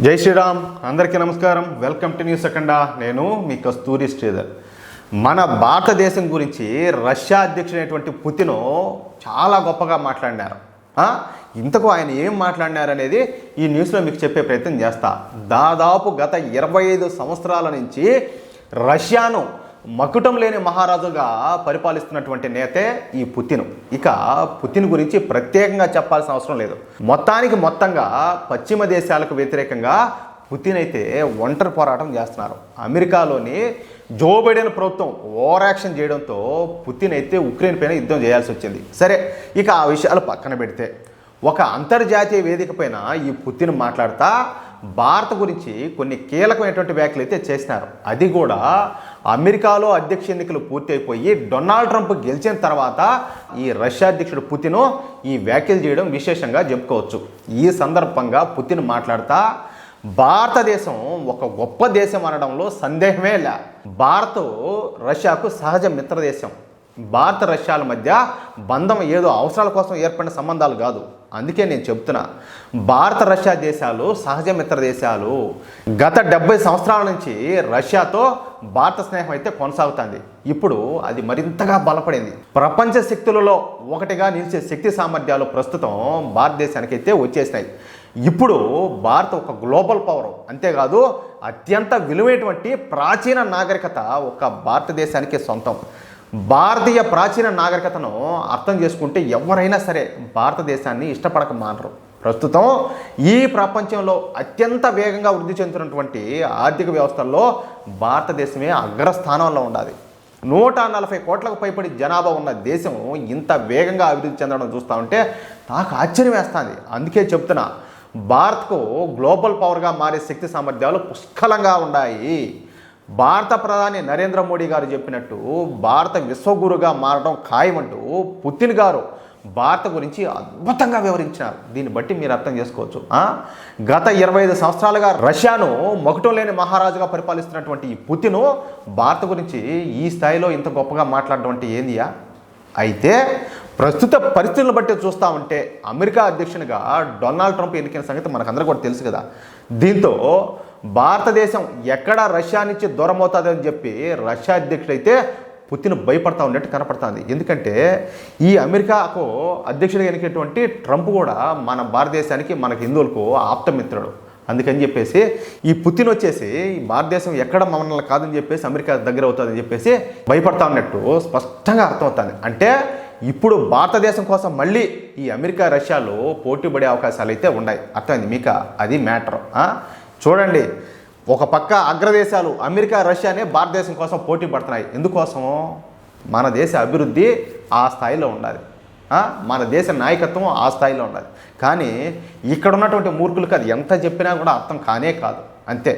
జై శ్రీరామ్. అందరికీ నమస్కారం. వెల్కమ్ టు న్యూస్ అఖండ. నేను మీ కస్తూరి శ్రీధర్. మన భారతదేశం గురించి రష్యా అధ్యక్షుడైనటువంటి పుతిన్ చాలా గొప్పగా మాట్లాడినారు. ఇంతకు ఆయన ఏం మాట్లాడినారు అనేది ఈ న్యూస్లో మీకు చెప్పే ప్రయత్నం చేస్తా. దాదాపు గత 25 సంవత్సరాల నుంచి రష్యాను మకుటం లేని మహారాజుగా పరిపాలిస్తున్నటువంటి నేతే ఈ పుతిన్. ఇక పుతిన్ గురించి ప్రత్యేకంగా చెప్పాల్సిన అవసరం లేదు. మొత్తంగా పశ్చిమ దేశాలకు వ్యతిరేకంగా పుతిన్ అయితే ఒంటరి పోరాటం చేస్తున్నారు. అమెరికాలోని జో బైడెన్ ప్రభుత్వం ఓవర్ యాక్షన్ చేయడంతో పుతిన్ అయితే ఉక్రెయిన్ పైన యుద్ధం చేయాల్సి వచ్చింది. సరే, ఇక ఆ విషయాలు పక్కన పెడితే ఒక అంతర్జాతీయ వేదిక పైన ఈ పుతిన్ మాట్లాడుతా భారత్ గురించి కొన్ని కీలకమైనటువంటి వ్యాఖ్యలు అయితే చేసినారు. అది కూడా అమెరికాలో అధ్యక్ష ఎన్నికలు పూర్తి అయిపోయి డొనాల్డ్ ట్రంప్ గెలిచిన తర్వాత ఈ రష్యా అధ్యక్షుడు పుతిన్ ఈ వ్యాఖ్యలు చేయడం విశేషంగా చెప్పుకోవచ్చు. ఈ సందర్భంగా పుతిన్ మాట్లాడుతా భారతదేశం ఒక గొప్ప దేశం అనడంలో సందేహమే లే. భారత్ రష్యాకు సహజ మిత్రదేశం. భారత రష్యాల మధ్య బంధం ఏదో అవసరాల కోసం ఏర్పడిన సంబంధాలు కాదు. అందుకే నేను చెప్తున్నా, భారత రష్యా దేశాలు సహజ మిత్ర దేశాలు. గత 70 సంవత్సరాల నుంచి రష్యాతో భారత స్నేహం అయితే కొనసాగుతుంది. ఇప్పుడు అది మరింతగా బలపడింది. ప్రపంచ శక్తులలో ఒకటిగా నిలిచే శక్తి సామర్థ్యాలు ప్రస్తుతం భారతదేశానికి అయితే వచ్చేసినాయి. ఇప్పుడు భారత్ ఒక గ్లోబల్ పవర్. అంతేకాదు అత్యంత విలువైనటువంటి ప్రాచీన నాగరికత ఒక భారతదేశానికి సొంతం. భారతీయ ప్రాచీన నాగరికతను అర్థం చేసుకుంటే ఎవరైనా సరే భారతదేశాన్ని ఇష్టపడక మానరు. ప్రస్తుతం ఈ ప్రపంచంలో అత్యంత వేగంగా వృద్ధి చెందుతున్నటువంటి ఆర్థిక వ్యవస్థల్లో భారతదేశమే అగ్రస్థానంలో ఉండాలి. 140 కోట్లకు పైబడి జనాభా ఉన్న దేశం ఇంత వేగంగా అభివృద్ధి చెందడం చూస్తూ ఉంటే నాకు ఆశ్చర్యం వేస్తుంది. అందుకే చెప్తున్నా, భారత్కు గ్లోబల్ పవర్గా మారే శక్తి సామర్థ్యాలు పుష్కలంగా ఉన్నాయి. భారత ప్రధాని నరేంద్ర మోడీ గారు చెప్పినట్టు భారత విశ్వగురుగా మారడం ఖాయమంటూ పుతిన్ గారు భారత గురించి అద్భుతంగా వివరించారు. దీన్ని బట్టి మీరు అర్థం చేసుకోవచ్చు. గత 25 సంవత్సరాలుగా రష్యాను మకుటం లేని మహారాజుగా పరిపాలిస్తున్నటువంటి ఈ పుతిన్ భారత గురించి ఈ స్థాయిలో ఇంత గొప్పగా మాట్లాడడం అంటే ఏందియా? అయితే ప్రస్తుత పరిస్థితులను బట్టి చూస్తూ ఉంటే అమెరికా అధ్యక్షునిగా డొనాల్డ్ ట్రంప్ ఎన్నికైన సంగతి మనకందరూ కూడా తెలుసు కదా. దీంతో భారతదేశం ఎక్కడ రష్యా నుంచి దూరం అవుతుందని చెప్పి రష్యా అధ్యక్షుడైతే పుతిన్ భయపడతా ఉన్నట్టు కనపడుతుంది. ఎందుకంటే ఈ అమెరికాకు అధ్యక్షుడిగా ఎన్నికైనటువంటి ట్రంప్ కూడా మన భారతదేశానికి, మనకు హిందువులకు ఆప్తమిత్రుడు. అందుకని చెప్పేసి ఈ పుతిన్ వచ్చేసి భారతదేశం ఎక్కడ మమ్మల్ని కాదని చెప్పేసి అమెరికా దగ్గర అవుతుందని చెప్పేసి భయపడతా ఉన్నట్టు స్పష్టంగా అర్థమవుతుంది. అంటే ఇప్పుడు భారతదేశం కోసం మళ్ళీ ఈ అమెరికా రష్యాలో పోటీ పడే అవకాశాలు అయితే ఉన్నాయి. అర్థమైంది మీకు? అది మ్యాటర్. చూడండి, ఒక పక్క అగ్రదేశాలు అమెరికా రష్యానే భారతదేశం కోసం పోటీ పడుతున్నాయి. ఎందుకోసం? మన దేశ అభివృద్ధి ఆ స్థాయిలో ఉండాలి, మన దేశ నాయకత్వం ఆ స్థాయిలో ఉండాలి. కానీ ఇక్కడ ఉన్నటువంటి మూర్ఖులకు అది ఎంత చెప్పినా కూడా అర్థం కానే కాదు. అంతే,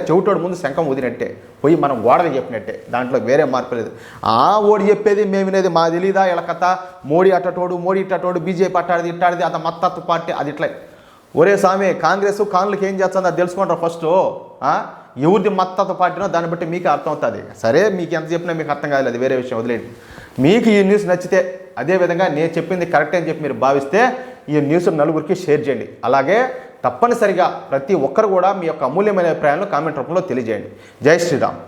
చెవిటోడు ముందు శంఖం ఊదినట్టే, పోయి మనం గోడలు చెప్పినట్టే. దాంట్లో వేరే మార్పు లేదు. ఓడి చెప్పేది మేము వినేది మా తెలీదా? ఇలా కథ మోడీ అట్టటోడు, మోడీ ఇట్టటోడు, బీజేపీ అట్టాడిది ఇట్టాడిది, అంత మత్తత్వ పార్టీ అది ఇట్లా. ఒరే స్వామి, కాంగ్రెస్ కానులకి ఏం చేస్తుందో అది తెలుసుకుంటారు ఫస్ట్. ఎవరిది మత్తత్వ పార్టీనో దాన్ని బట్టి మీకు అర్థమవుతుంది. సరే, మీకు ఎంత చెప్పినా మీకు అర్థం కాదు, అది వేరే విషయం, వదిలేండి. మీకు ఈ న్యూస్ నచ్చితే, అదేవిధంగా నేను చెప్పింది కరెక్ట్ అని చెప్పి మీరు భావిస్తే ఈ న్యూస్ నలుగురికి షేర్ చేయండి. అలాగే తప్పనిసరిగా ప్రతి ఒక్కరు కూడా మీ యొక్క అమూల్యమైన అభిప్రాయాలను కామెంట్ రూపంలో తెలియజేయండి. జై శ్రీరామ్.